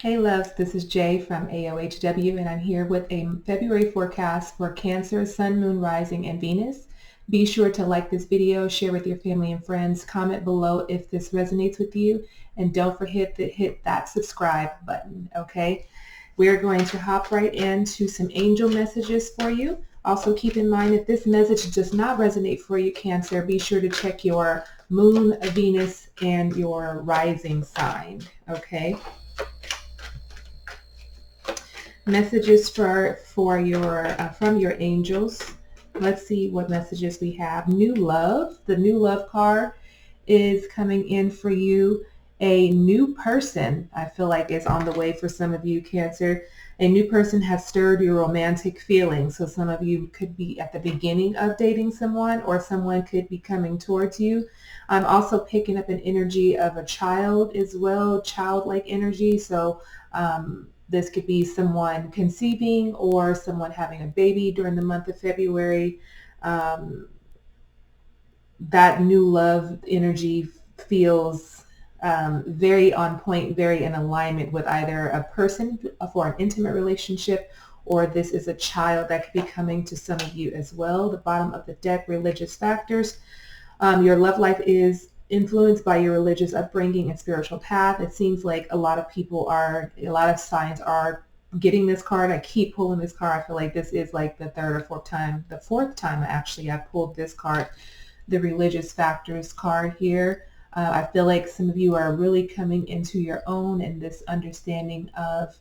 Hey loves, this is Jay from AOHW and I'm here with a February forecast for Cancer, Sun, Moon, Rising, and Venus. Be sure to like this video, share with your family and friends, comment below if this resonates with you, and don't forget to hit that subscribe button, okay? We're going to hop right into some angel messages for you. Also keep in mind if this message does not resonate for you, Cancer, be sure to check your Moon, Venus, and your rising sign, okay? Messages for your from your angels. Let's see what messages we have. New love. The new love card is coming in for you. A new person, I feel like, is on the way for some of you, Cancer. A new person has stirred your romantic feelings. So some of you could be at the beginning of dating someone, or someone could be coming towards you. I'm also picking up an energy of a child as well, childlike energy. So this could be someone conceiving or someone having a baby during the month of February. Um, that new love energy feels very on point, very in alignment with either a person for an intimate relationship, or this is a child that could be coming to some of you as well. The bottom of the deck, religious factors. Your love life is influenced by your religious upbringing and spiritual path. It seems like a lot of signs are getting this card. I keep pulling this card. I feel like this is like the fourth time actually I pulled this card, the religious factors card here. I feel like some of you are really coming into your own and this understanding of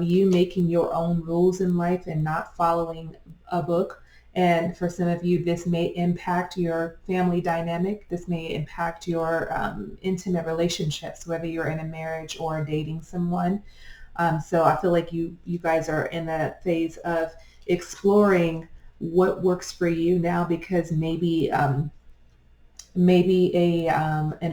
you making your own rules in life and not following a book. And for some of you, this may impact your family dynamic. This may impact your intimate relationships, whether you're in a marriage or dating someone. So I feel like you guys are in that phase of exploring what works for you now, because maybe an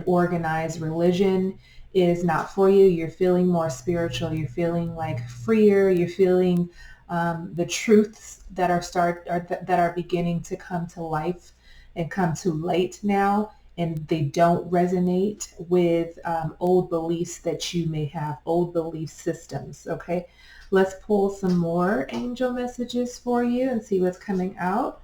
organized religion is not for you. You're feeling more spiritual. You're feeling like freer. You're feeling the truths that are beginning to come to life and come to light now, and they don't resonate with old beliefs that you may have, old belief systems. Okay, let's pull some more angel messages for you and see what's coming out.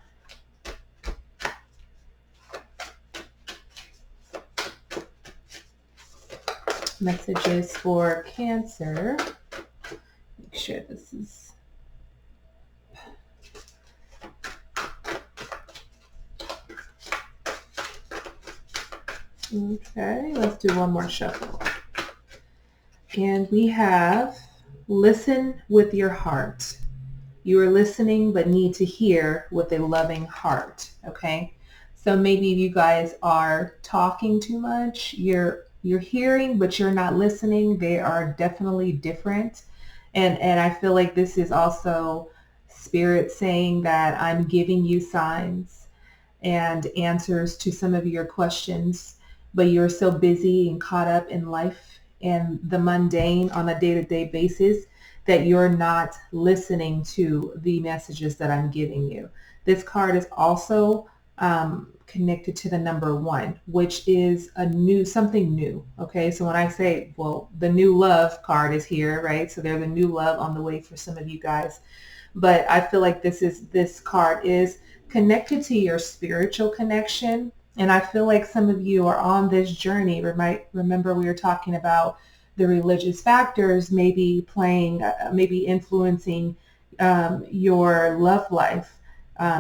Messages for Cancer. Make sure this is okay. Let's do one more shuffle. And we have listen with your heart. You are listening but need to hear with a loving heart. Okay, so maybe you guys are talking too much. You're hearing but you're not listening. They are definitely different. And I feel like this is also spirit saying that I'm giving you signs and answers to some of your questions, but you're so busy and caught up in life and the mundane on a day-to-day basis that you're not listening to the messages that I'm giving you. This card is also connected to the number 1, which is something new. Okay, so when I say, well, the new love card is here, right? So there's a new love on the way for some of you guys. But I feel like this card is connected to your spiritual connection. And I feel like some of you are on this journey. Remember we were talking about the religious factors maybe maybe influencing your love life,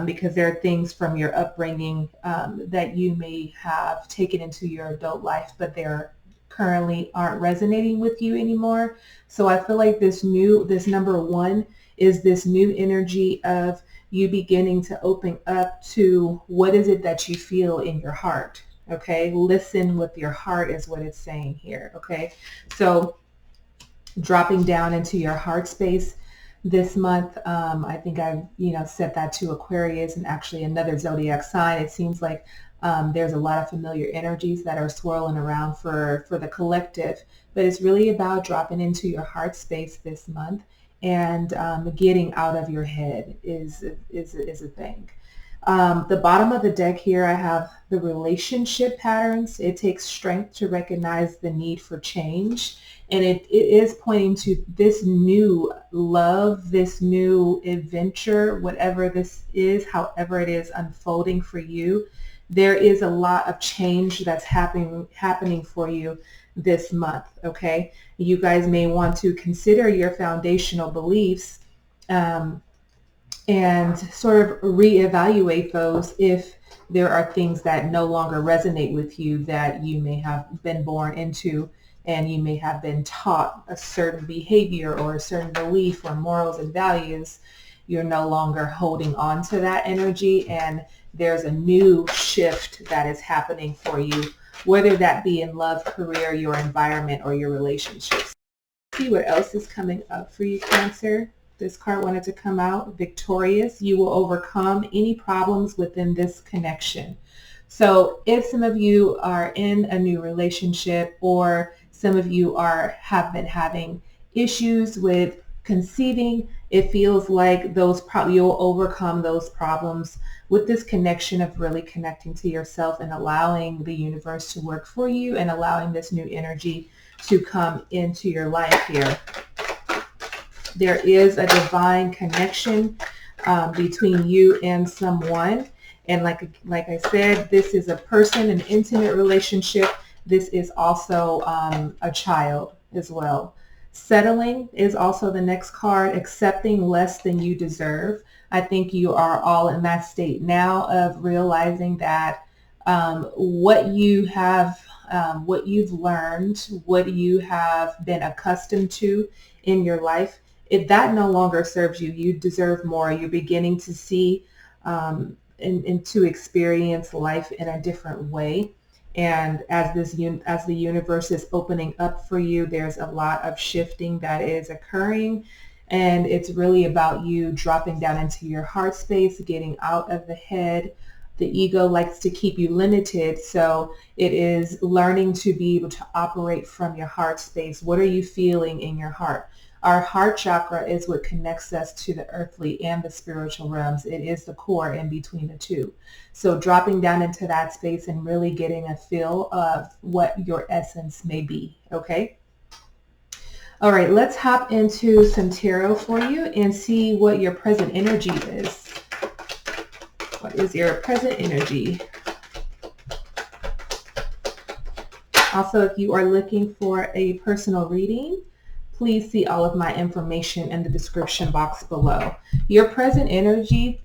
because there are things from your upbringing that you may have taken into your adult life, but they're currently aren't resonating with you anymore. So I feel like this number 1 is this new energy of you beginning to open up to what is it that you feel in your heart. Okay, listen with your heart is what it's saying here. Okay, so dropping down into your heart space this month. I think I've set that to Aquarius and actually another zodiac sign. It seems like there's a lot of familiar energies that are swirling around for the collective, but it's really about dropping into your heart space this month and getting out of your head is a thing. The bottom of the deck here, I have the relationship patterns. It takes strength to recognize the need for change. And it is pointing to this new love, this new adventure, whatever this is, however it is unfolding for you. There is a lot of change that's happening for you this month, okay? You guys may want to consider your foundational beliefs and sort of reevaluate those if there are things that no longer resonate with you that you may have been born into, and you may have been taught a certain behavior or a certain belief or morals and values. You're no longer holding on to that energy, and there's a new shift that is happening for you, whether that be in love, career, your environment, or your relationships. See what else is coming up for you, Cancer. This card wanted to come out. Victorious. You will overcome any problems within this connection. So if some of you are in a new relationship, or some of you have been having issues with conceiving, it feels like you'll overcome those problems with this connection of really connecting to yourself and allowing the universe to work for you and allowing this new energy to come into your life here. There is a divine connection between you and someone. And like I said, this is a person, an intimate relationship. This is also a child as well. Settling is also the next card. Accepting less than you deserve. I think you are all in that state now of realizing that what you have, what you've learned, what you have been accustomed to in your life, if that no longer serves you, you deserve more. You're beginning to see and to experience life in a different way. And as the universe is opening up for you, there's a lot of shifting that is occurring. And it's really about you dropping down into your heart space, getting out of the head. The ego likes to keep you limited. So it is learning to be able to operate from your heart space. What are you feeling in your heart? Our heart chakra is what connects us to the earthly and the spiritual realms. It is the core in between the two. So dropping down into that space and really getting a feel of what your essence may be, okay? All right, let's hop into some tarot for you and see what your present energy is. What is your present energy? Also, if you are looking for a personal reading, please see all of my information in the description box below. Your present energy,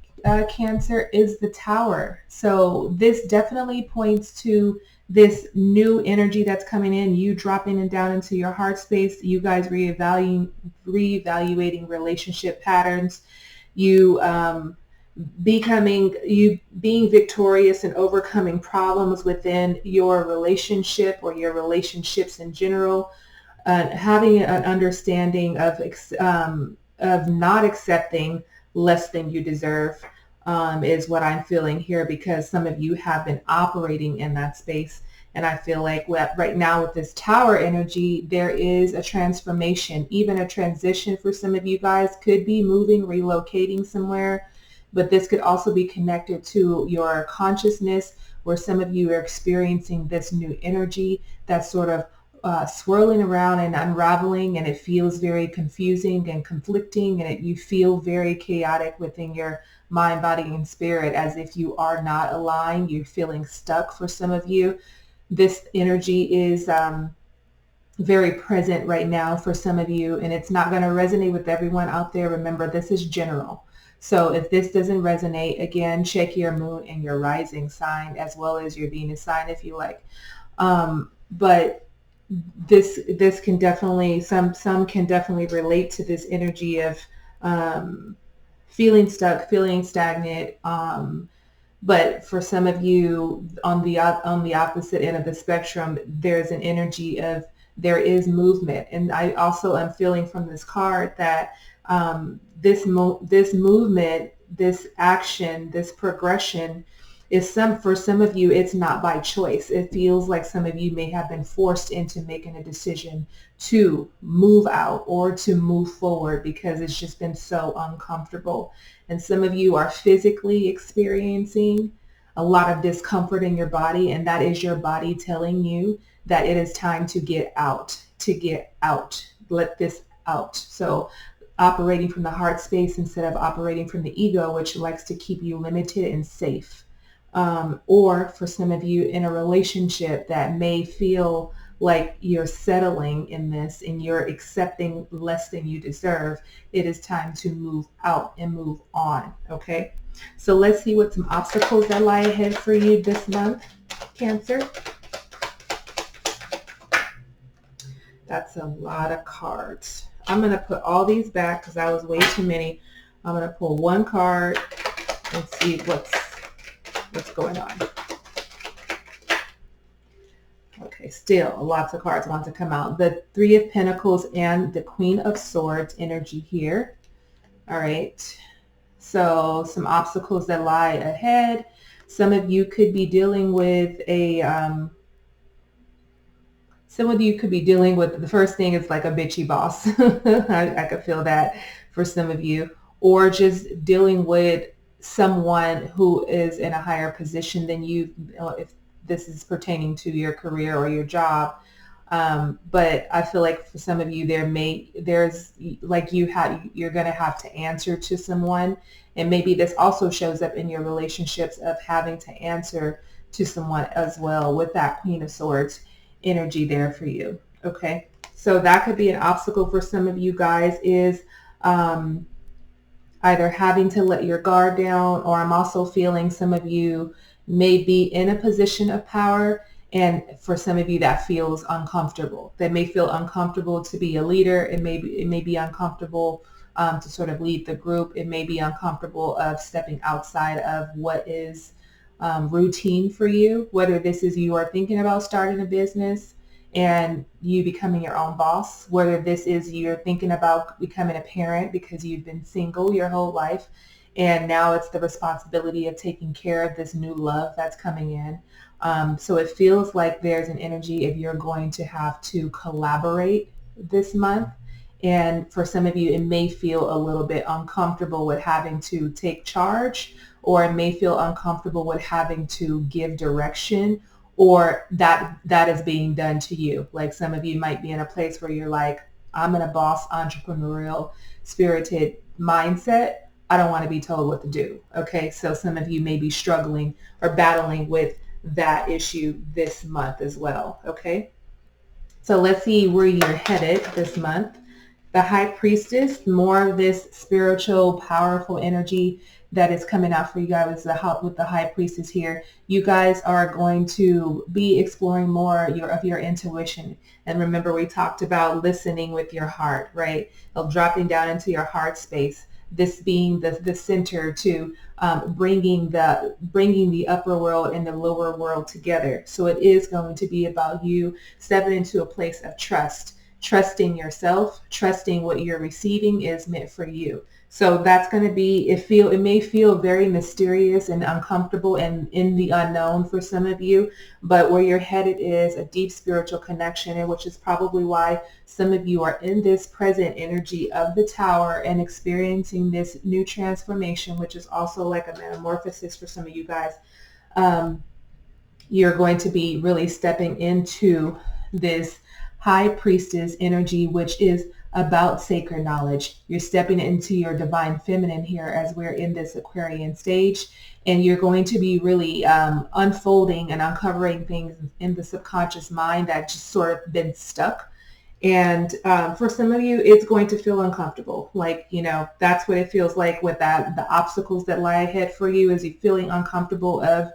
Cancer, is the Tower. So this definitely points to this new energy that's coming in, you dropping and down into your heart space, you guys reevaluating relationship patterns, you being victorious and overcoming problems within your relationship or your relationships in general. Having an understanding of not accepting less than you deserve is what I'm feeling here, because some of you have been operating in that space. And I feel like right now with this Tower energy, there is a transformation, even a transition for some of you guys. Could be moving, relocating somewhere, but this could also be connected to your consciousness, where some of you are experiencing this new energy that's sort of swirling around and unraveling, and it feels very confusing and conflicting, and you feel very chaotic within your mind, body, and spirit, as if you are not aligned. You're feeling stuck for some of you. This energy is very present right now for some of you, and it's not going to resonate with everyone out there. Remember, this is general. So if this doesn't resonate, again, check your moon and your rising sign, as well as your Venus sign if you like. But this can definitely, some can definitely relate to this energy of feeling stuck, feeling stagnant. But for some of you on the opposite end of the spectrum, there's an energy of there is movement. And I also am feeling from this card that this movement, this action, this progression For some of you, it's not by choice. It feels like some of you may have been forced into making a decision to move out or to move forward because it's just been so uncomfortable. And some of you are physically experiencing a lot of discomfort in your body, and that is your body telling you that it is time to get out, let this out. So operating from the heart space instead of operating from the ego, which likes to keep you limited and safe. Or for some of you in a relationship that may feel like you're settling in this and you're accepting less than you deserve, it is time to move out and move on. Okay, so let's see what some obstacles that lie ahead for you this month, Cancer. That's a lot of cards. I'm going to put all these back because that was way too many. I'm going to pull one card and see what's going on. Okay, still lots of cards want to come out. The Three of Pentacles and the Queen of Swords energy here. All right, so some obstacles that lie ahead. Some of you could be dealing with the first thing is like a bitchy boss. I could feel that for some of you, or just dealing with someone who is in a higher position than you, if this is pertaining to your career or your job. But I feel like for some of you, you're going to have to answer to someone. And maybe this also shows up in your relationships of having to answer to someone as well, with that Queen of Swords energy there for you. Okay, so that could be an obstacle for some of you guys, is either having to let your guard down, or I'm also feeling some of you may be in a position of power, and for some of you that feels uncomfortable. That may feel uncomfortable to be a leader. It may be uncomfortable to sort of lead the group. It may be uncomfortable of stepping outside of what is routine for you, whether this is you are thinking about starting a business and you becoming your own boss, whether this is you're thinking about becoming a parent because you've been single your whole life and now it's the responsibility of taking care of this new love that's coming in. So it feels like there's an energy if you're going to have to collaborate this month. And for some of you, it may feel a little bit uncomfortable with having to take charge, or it may feel uncomfortable with having to give direction, or that is being done to you. Like some of you might be in a place where you're like, I'm in a boss, entrepreneurial, spirited mindset. I don't want to be told what to do. Okay, so some of you may be struggling or battling with that issue this month as well. Okay, so let's see where you're headed this month. The High Priestess, more of this spiritual, powerful energy that is coming out for you guys with the High Priestess here. You guys are going to be exploring more of your intuition. And remember, we talked about listening with your heart, right? Dropping down into your heart space. This being the center to bringing the upper world and the lower world together. So it is going to be about you stepping into a place of trust. Trusting yourself, trusting what you're receiving is meant for you. So that's going to be, it may feel very mysterious and uncomfortable and in the unknown for some of you, but where you're headed is a deep spiritual connection, and which is probably why some of you are in this present energy of the Tower and experiencing this new transformation, which is also like a metamorphosis for some of you guys. You're going to be really stepping into this High Priestess energy, which is about sacred knowledge. You're stepping into your divine feminine here as we're in this Aquarian stage, and you're going to be really unfolding and uncovering things in the subconscious mind that just sort of been stuck. And for some of you, it's going to feel uncomfortable. Like, that's what it feels like with that. The obstacles that lie ahead for you is you feeling uncomfortable of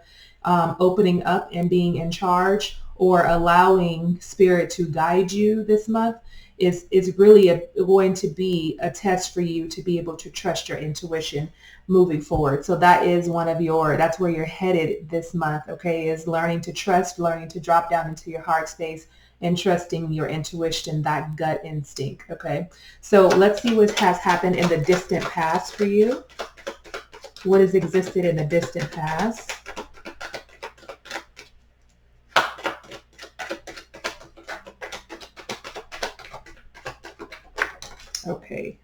opening up and being in charge, or allowing spirit to guide you this month is really going to be a test for you to be able to trust your intuition moving forward. So that is that's where you're headed this month, okay, is learning to trust, learning to drop down into your heart space and trusting your intuition, that gut instinct, okay? So let's see what has happened in the distant past for you. What has existed in the distant past? Okay.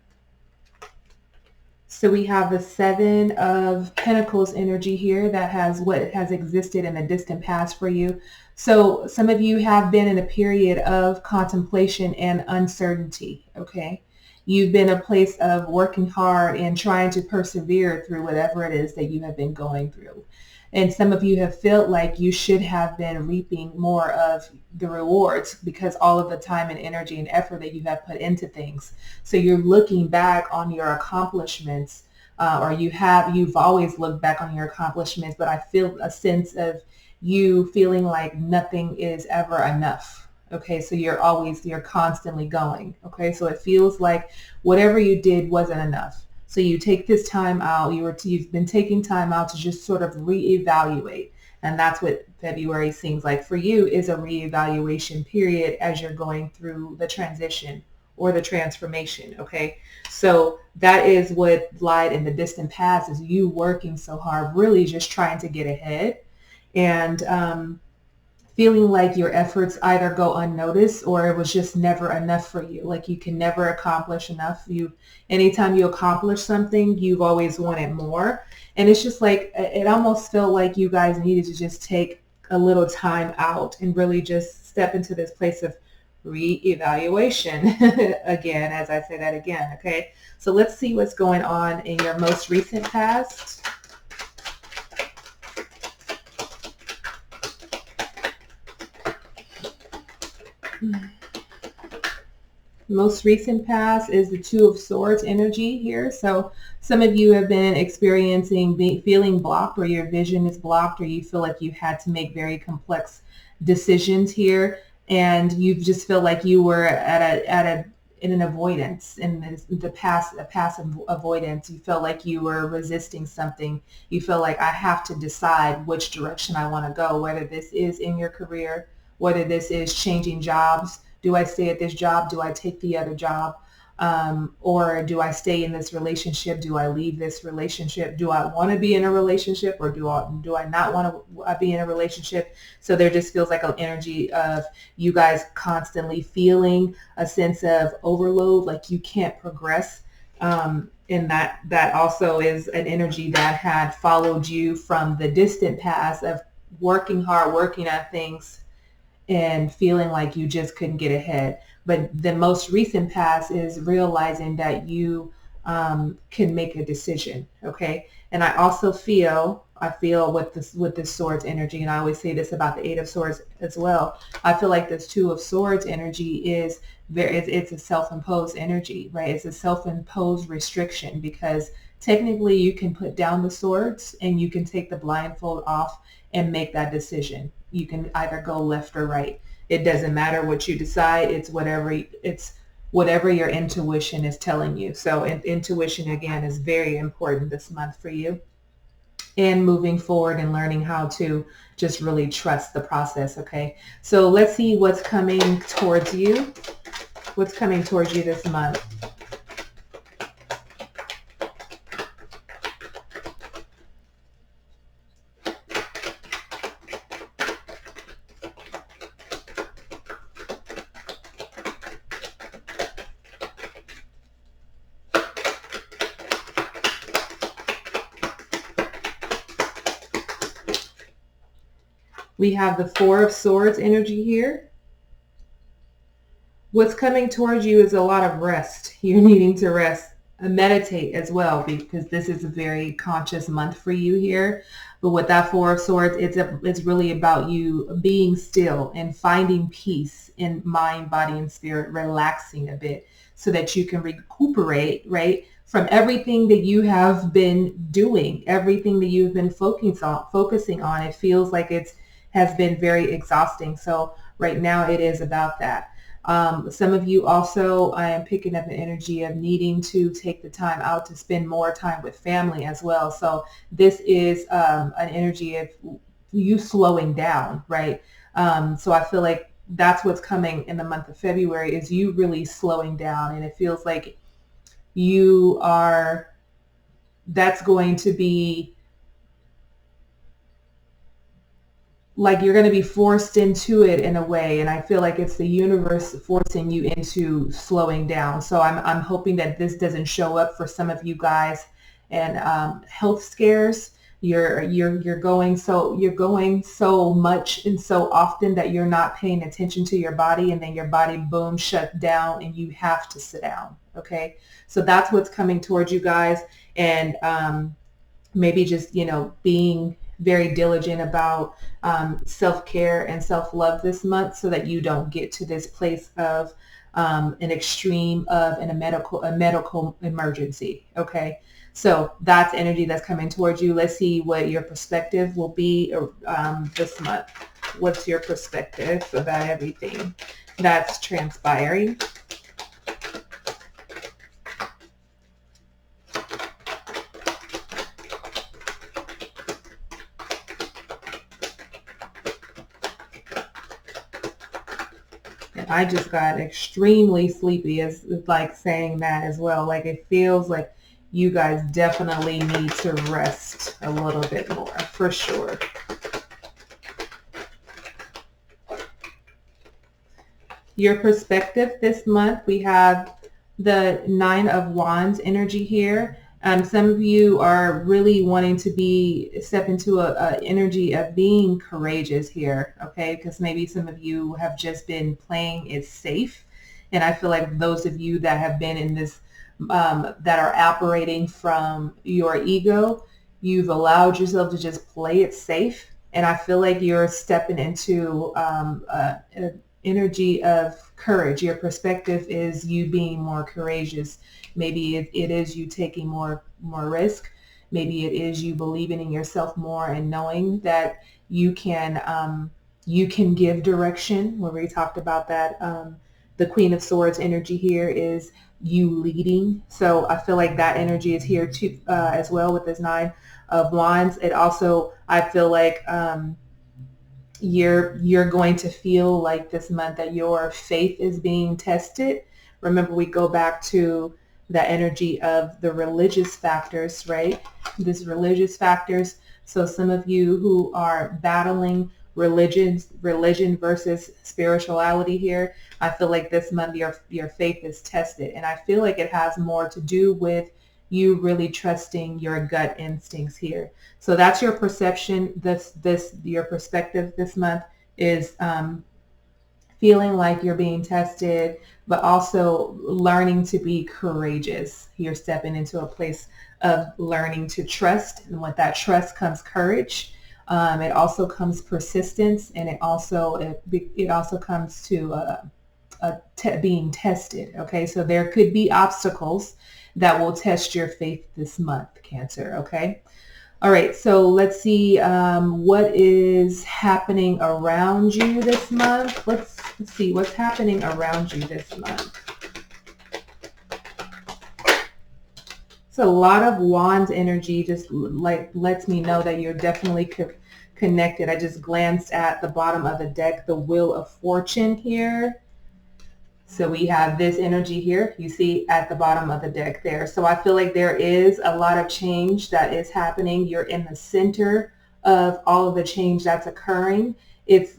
So we have the Seven of Pentacles energy here that has what has existed in the distant past for you. So some of you have been in a period of contemplation and uncertainty, okay? You've been a place of working hard and trying to persevere through whatever it is that you have been going through. And some of you have felt like you should have been reaping more of the rewards because all of the time and energy and effort that you have put into things. So you're looking back on your accomplishments, or you've always looked back on your accomplishments, but I feel a sense of you feeling like nothing is ever enough. Okay, so you're constantly going. Okay, so it feels like whatever you did wasn't enough. So you take this time out, you've been taking time out to just sort of reevaluate. And that's what February seems like for you, is a reevaluation period as you're going through the transition or the transformation. Okay. So that is what lied in the distant past, is you working so hard, really just trying to get ahead, and feeling like your efforts either go unnoticed or it was just never enough for you. Like you can never accomplish enough. Anytime you accomplish something, you've always wanted more. And it's just like, it almost felt like you guys needed to just take a little time out and really just step into this place of reevaluation again, as I say that again. Okay. So let's see what's going on in your most recent past. Most recent past is the Two of Swords energy here. So some of you have been experiencing feeling blocked, or your vision is blocked, or you feel like you had to make very complex decisions here, and you just feel like you were in an avoidance, in the past, a passive avoidance. You felt like you were resisting something. You feel like, I have to decide which direction I want to go, whether this is in your career, whether this is changing jobs. Do I stay at this job? Do I take the other job? Or do I stay in this relationship? Do I leave this relationship? Do I want to be in a relationship, or do I not want to be in a relationship? So there just feels like an energy of you guys constantly feeling a sense of overload, like you can't progress. And that also is an energy that had followed you from the distant past of working hard, working at things, and feeling like you just couldn't get ahead. But the most recent past is realizing that you can make a decision. Okay. And I feel with this swords energy, and I always say this about the Eight of Swords as well. I feel like this Two of Swords energy is it's a self-imposed energy, right? It's a self-imposed restriction, because technically you can put down the swords and you can take the blindfold off and make that decision. You can either go left or right. It doesn't matter what you decide. It's whatever your intuition is telling you. So intuition, again, is very important this month for you, and moving forward and learning how to just really trust the process. Okay. So let's see what's coming towards you. What's coming towards you this month? We have the Four of Swords energy here. What's coming towards you is a lot of rest. You're needing to rest and meditate as well, because this is a very conscious month for you here. But with that Four of Swords, it's really about you being still and finding peace in mind, body, and spirit, relaxing a bit so that you can recuperate, right, from everything that you have been doing, everything that you've been focusing on. It feels like has been very exhausting. So right now it is about that. Some of you also, I am picking up an energy of needing to take the time out to spend more time with family as well. So this is an energy of you slowing down, right? So I feel like that's what's coming in the month of February, is you really slowing down. And it feels like that's going to be like you're going to be forced into it in a way, and I feel like it's the universe forcing you into slowing down. So I'm hoping that this doesn't show up for some of you guys and health scares. You're going so much and so often that you're not paying attention to your body, and then your body boom shuts down and you have to sit down. Okay, so that's what's coming towards you guys. And maybe just, being very diligent about self-care and self-love this month, so that you don't get to this place of an extreme of a medical emergency. Okay, so that's energy that's coming towards you. Let's see what your perspective will be this month. What's your perspective about everything that's transpiring? I just got extremely sleepy, as like saying that as well. Like it feels like you guys definitely need to rest a little bit more, for sure. Your perspective this month, we have the 9 of Wands energy here. Some of you are really wanting to step into a energy of being courageous here, okay? Because maybe some of you have just been playing it safe. And I feel like those of you that have been in this, that are operating from your ego, you've allowed yourself to just play it safe. And I feel like you're stepping into an energy of courage. Your perspective is you being more courageous. Maybe it is you taking more risk. Maybe it is you believing in yourself more and knowing that you can give direction. Where we talked about that, the Queen of Swords energy here is you leading. So I feel like that energy is here too, as well with this 9 of Wands. It also, I feel like you're going to feel like this month that your faith is being tested. Remember, we go back to the energy of the religious factors, right? This religious factors. So some of you who are battling religion versus spirituality here, I feel like this month your faith is tested. And I feel like it has more to do with you really trusting your gut instincts here. So that's your perception. Your perspective this month is feeling like you're being tested, but also learning to be courageous. You're stepping into a place of learning to trust, and with that trust comes courage. It also comes persistence, and it also comes to being tested. Okay, so there could be obstacles that will test your faith this month, Cancer. Okay. All right, so let's see what is happening around you this month. Let's see what's happening around you this month. So a lot of Wands energy just like lets me know that you're definitely connected. I just glanced at the bottom of the deck, the Wheel of Fortune here. So we have this energy here, you see at the bottom of the deck there. So I feel like there is a lot of change that is happening. You're in the center of all of the change that's occurring. This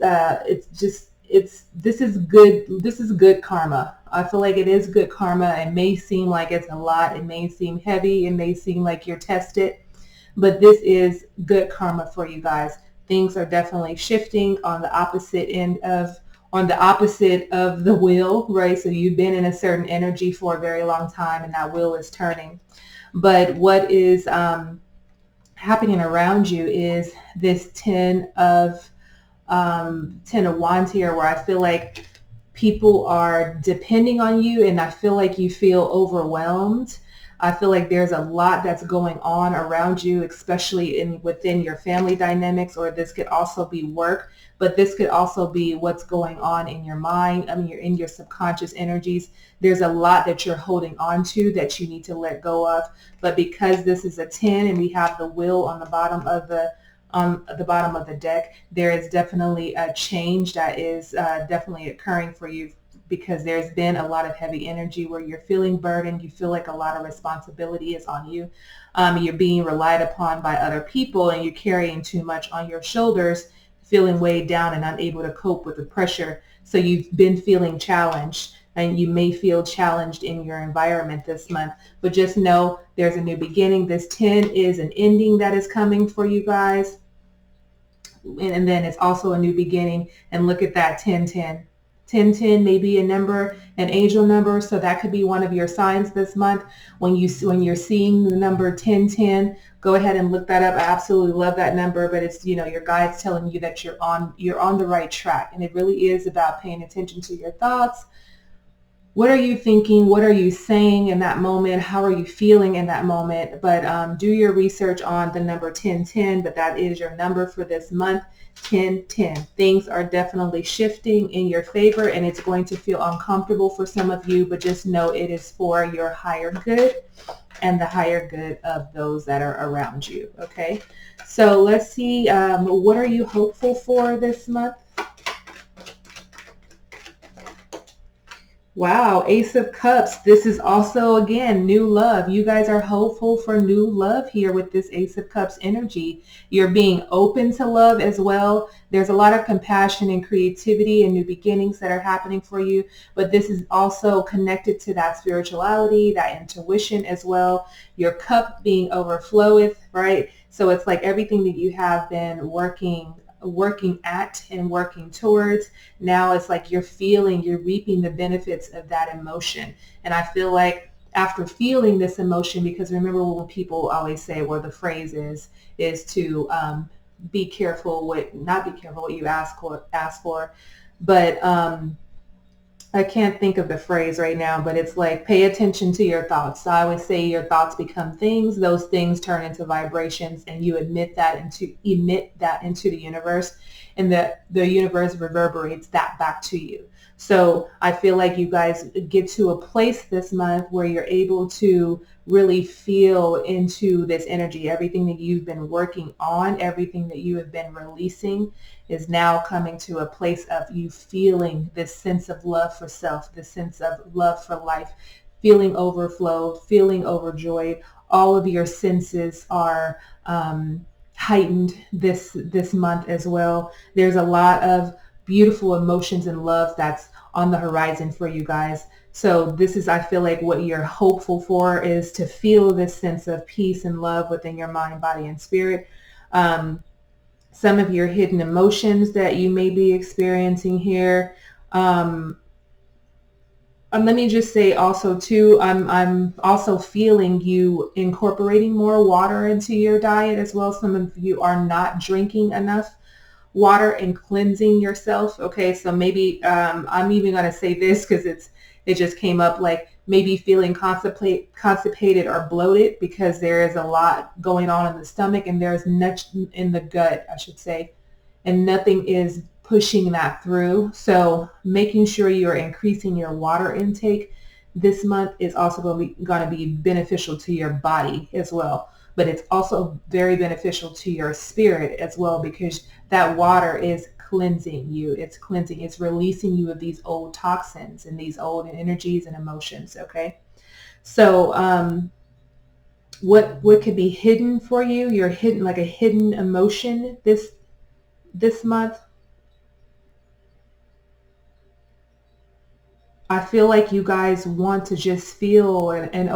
is good karma. I feel like it is good karma. It may seem like it's a lot. It may seem heavy. It may seem like you're tested, but this is good karma for you guys. Things are definitely shifting on the opposite of the wheel, right? So you've been in a certain energy for a very long time, and that wheel is turning. But what is happening around you is this 10 of Wands here, where I feel like people are depending on you, and I feel like you feel overwhelmed. I feel like there's a lot that's going on around you, especially within your family dynamics, or this could also be work, but this could also be what's going on in your mind. I mean, you're in your subconscious energies. There's a lot that you're holding on to that you need to let go of. But because this is a 10 and we have the wheel on the bottom of the deck, there is definitely a change that is definitely occurring for you, because there's been a lot of heavy energy where you're feeling burdened. You feel like a lot of responsibility is on you. You're being relied upon by other people, and you're carrying too much on your shoulders feeling weighed down and unable to cope with the pressure. So you've been feeling challenged, and you may feel challenged in your environment this month, but just know there's a new beginning. This 10 is an ending that is coming for you guys. And then it's also a new beginning. And look at that 1010. 1010 may be a number, an angel number, so that could be one of your signs this month. When you're seeing the number 1010, go ahead and look that up. I absolutely love that number, but it's, your guides telling you that you're on the right track, and it really is about paying attention to your thoughts. What are you thinking? What are you saying in that moment? How are you feeling in that moment? But do your research on the number 1010, but that is your number for this month, 1010. Things are definitely shifting in your favor, and it's going to feel uncomfortable for some of you, but just know it is for your higher good and the higher good of those that are around you, okay? So let's see, what are you hopeful for this month? Wow, Ace of Cups. This is also, again, new love. You guys are hopeful for new love here with this Ace of Cups energy. You're being open to love as well. There's a lot of compassion and creativity and new beginnings that are happening for you, but this is also connected to that spirituality, that intuition as well. Your cup being overfloweth, right? So it's like everything that you have been working at and working towards, now it's like you're reaping the benefits of that emotion. And I feel like after feeling this emotion, because remember when people always say, well, the phrase is to not be careful what you ask for, but I can't think of the phrase right now, but it's like pay attention to your thoughts. So I always say your thoughts become things, those things turn into vibrations, and you emit that into the universe, and the universe reverberates that back to you. So I feel like you guys get to a place this month where you're able to really feel into this energy. Everything that you've been working on, everything that you have been releasing is now coming to a place of you feeling this sense of love for self, this sense of love for life, feeling overflowed, feeling overjoyed. All of your senses are heightened this month as well. There's a lot of beautiful emotions and love that's on the horizon for you guys. So this is, I feel like, what you're hopeful for is to feel this sense of peace and love within your mind, body, and spirit. Some of your hidden emotions that you may be experiencing here. Let me just say also too, I'm also feeling you incorporating more water into your diet as well. Some of you are not drinking enough water and cleansing yourself. Okay, so maybe I'm even going to say this because it just came up, like maybe feeling constipated or bloated because there is a lot going on in the stomach, and there's nothing in the gut, I should say, and nothing is pushing that through. So making sure you're increasing your water intake this month is also going to be beneficial to your body as well. But it's also very beneficial to your spirit as well, because that water is cleansing you. It's releasing you of these old toxins and these old energies and emotions. Okay. So what could be hidden for you? You're hidden, like a hidden emotion this month. I feel like you guys want to just feel an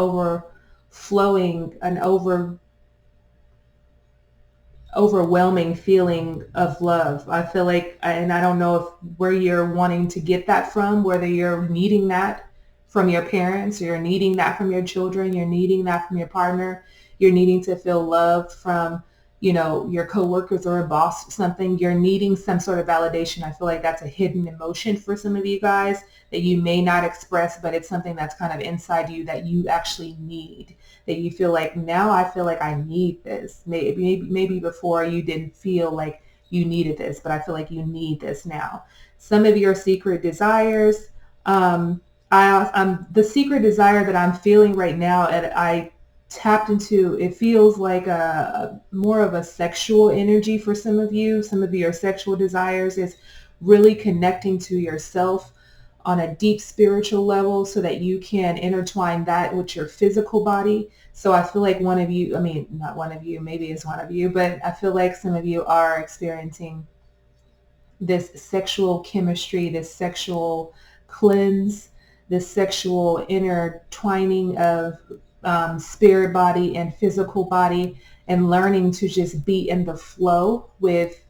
overwhelming feeling of love. I feel like, and I don't know where you're wanting to get that from, whether you're needing that from your parents, or you're needing that from your children, you're needing that from your partner, you're needing to feel love from, your coworkers or a boss, something. You're needing some sort of validation. I feel like that's a hidden emotion for some of you guys that you may not express, but it's something that's kind of inside you that you actually need, that you feel like, now I feel like I need this. Maybe before you didn't feel like you needed this, but I feel like you need this now. Some of your secret desires, the secret desire that I'm feeling right now, and I tapped into, it feels like a more of a sexual energy for some of you. Some of your sexual desires is really connecting to yourself on a deep spiritual level so that you can intertwine that with your physical body. So I feel like one of you, not one of you, maybe it's one of you, but I feel like some of you are experiencing this sexual chemistry, this sexual cleanse, this sexual intertwining of spirit body and physical body, and learning to just be in the flow with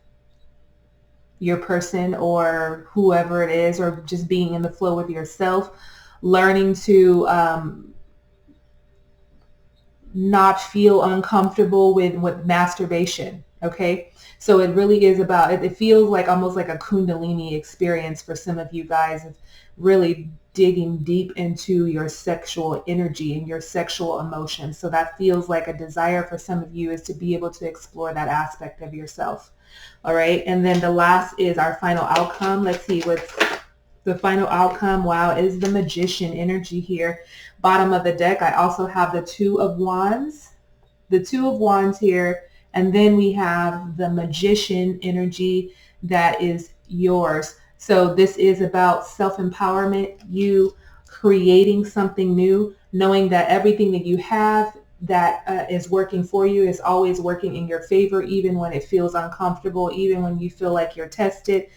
your person or whoever it is, or just being in the flow with yourself, learning to not feel uncomfortable with masturbation. Okay. So it really is about, it feels like almost like a Kundalini experience for some of you guys, of really digging deep into your sexual energy and your sexual emotions. So that feels like a desire for some of you, is to be able to explore that aspect of yourself. All right. And then the last is our final outcome. Let's see what's the final outcome. Wow, is the Magician energy here. Bottom of the deck, I also have the Two of Wands. The Two of Wands here. And then we have the Magician energy that is yours. So this is about self-empowerment, you creating something new, knowing that everything that you have that is working for you is always working in your favor, even when it feels uncomfortable, even when you feel like you're tested.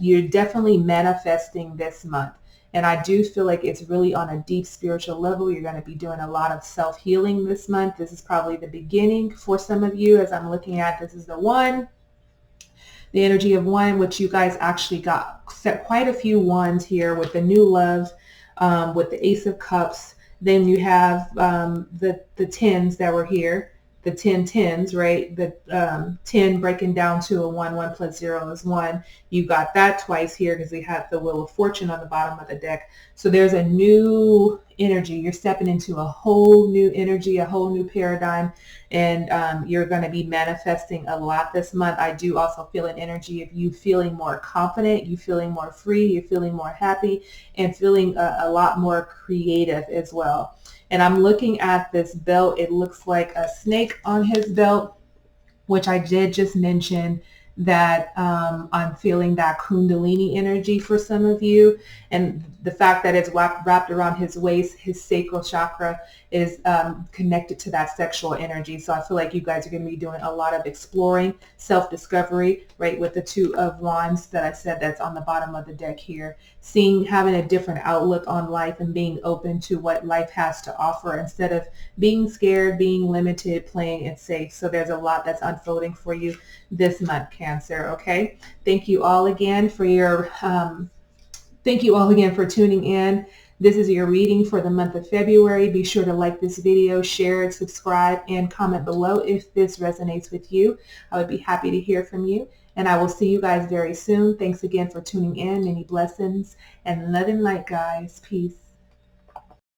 You're definitely manifesting this month. And I do feel like it's really on a deep spiritual level. You're going to be doing a lot of self-healing this month. This is probably the beginning for some of you. As I'm looking at, this is the one, the energy of one, which you guys actually got set quite a few ones here with the new love, with the Ace of Cups. Then you have the tens that were here, the 10 tens, right? The 10 breaking down to a 1, 1 plus 0 is 1. You got that twice here because we have the Wheel of Fortune on the bottom of the deck. So there's a new energy. You're stepping into a whole new energy, a whole new paradigm, and you're going to be manifesting a lot this month. I do also feel an energy of you feeling more confident, you feeling more free, you're feeling more happy, and feeling a lot more creative as well. And I'm looking at this belt. It looks like a snake on his belt, which I did just mention that I'm feeling that Kundalini energy for some of you. And the fact that it's wrapped around his waist, his sacral chakra, is connected to that sexual energy. So I feel like you guys are going to be doing a lot of exploring, self-discovery, right, with the Two of Wands that I said that's on the bottom of the deck here. Having a different outlook on life and being open to what life has to offer instead of being scared, being limited, playing it safe. So there's a lot that's unfolding for you this month, Cancer. Okay. Thank you all again for tuning in. This is your reading for the month of February. Be sure to like this video, share it, subscribe, and comment below if this resonates with you. I would be happy to hear from you. And I will see you guys very soon. Thanks again for tuning in. Many blessings and love and light, guys. Peace.